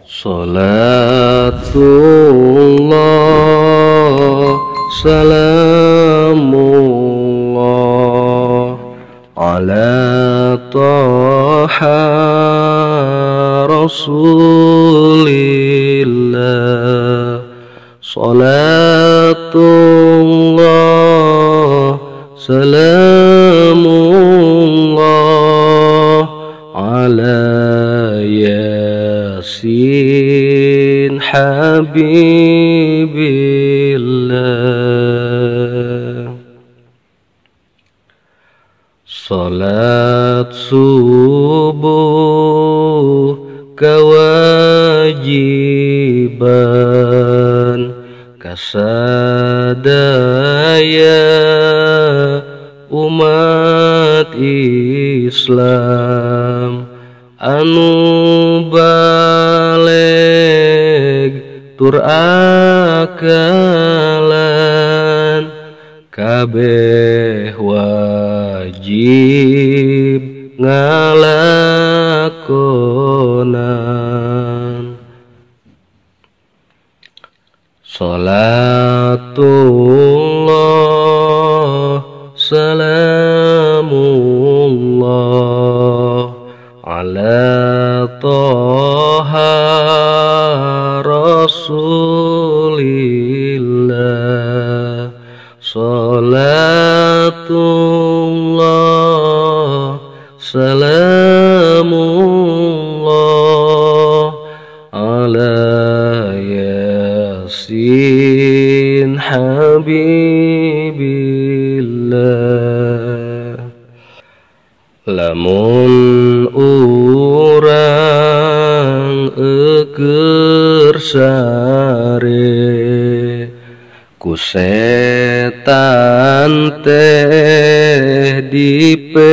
Salatullah salamullah ala taha rasulillah. Salatullah salamullah ala yasin habibillah. Salat subuh kewajiban kasadaya umat Islam anu baleg tur akalan kabeh wajib ngalakonan. Salatullah salamullah ala taha rasulillah. Salatullah salamullah ala yasin habibillah. Lamun urang eukeur sare ku setan teh dipepende,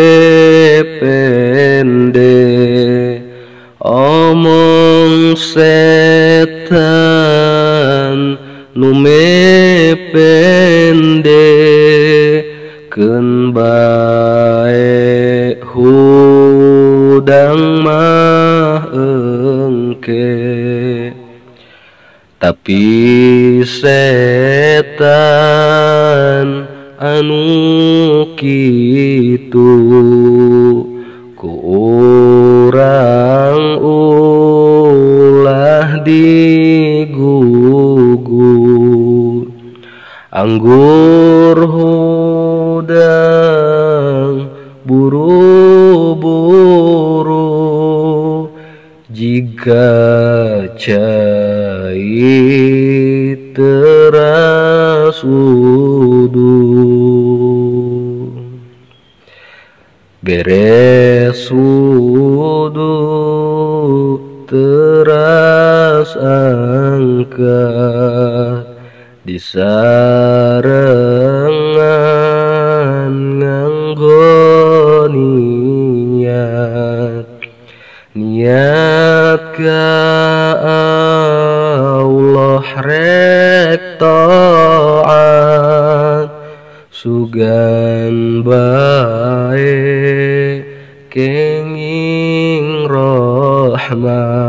omong setan nu mepende keun bae hudang mah engke. Tapi setan anu kitu ku urang ulah digugu. Anggur hudang buru-buru jika cai teras wudu. Beres wudu teras angkat disarengan nganggo niat ka Allah rek taat sugan bae kenging rahmat.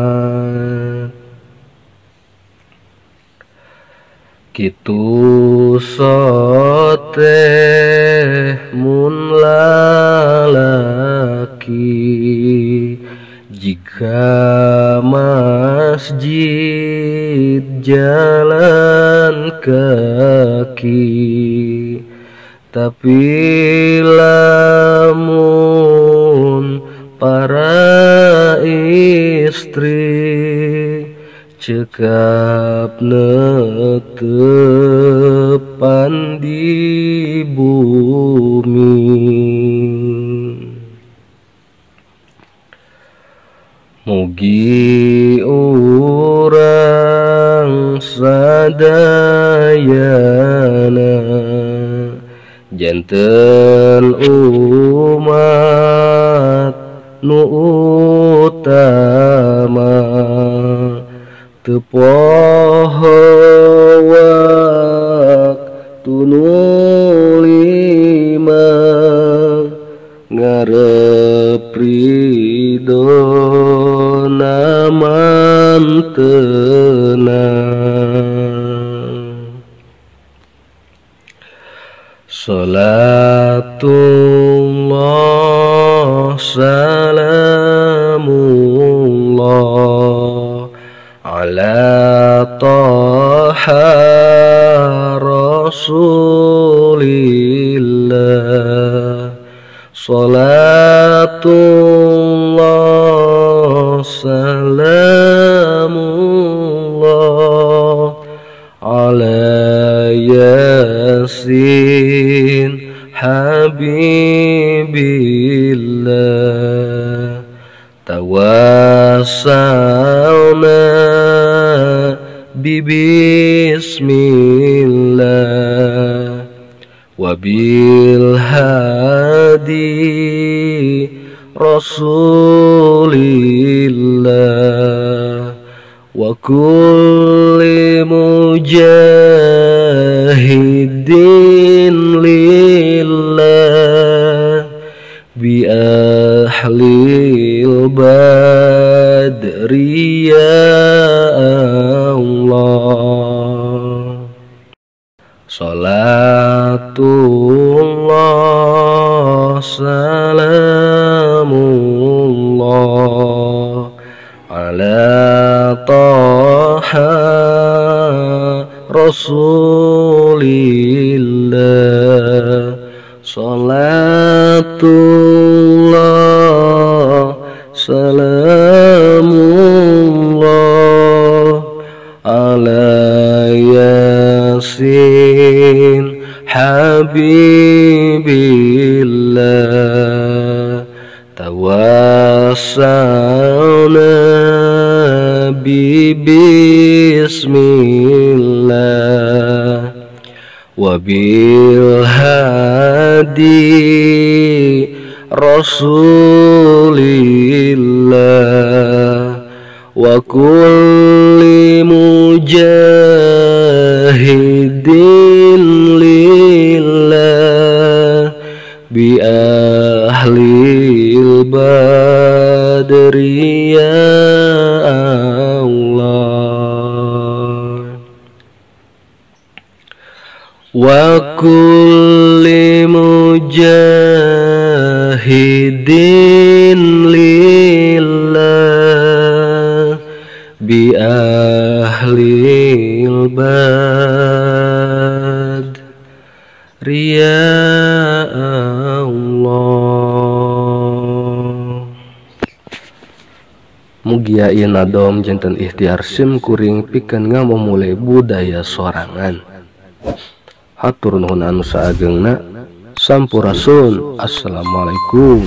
Kitu soteh mun lalaki jika masjid jalan kaki. Tapi lamun para istri cekap netepan di bumi. Mugi urang sadayana janten umat nu utama teu poho waktu nu lima ngarep ridho nama tenang. Salatullah salamullah ala taha rasulillah. Salatullah salamullah ala yasin habibillah. Tawassalna bismillah wabil hadi rasulillah wa kulli mujahidin lillah bi ahlil badri ya Allah. Salatullah salamullah ala taha rasulillah. Salatullah salamullah ala yasin habibillah. Tawassalna bismillah wabil hadi rasulillah wa kulli mujahidin lillah bi ahlil badri ya Allah. Wa kulli mujahidin lillah bi ahlil badri ya Allah. Mugia ieu nadom janten ikhtiar sim kuring pikeun ngamumule budaya sorangan. Hatur nuhun anu saageungna. Sampurasun. Assalamualaikum.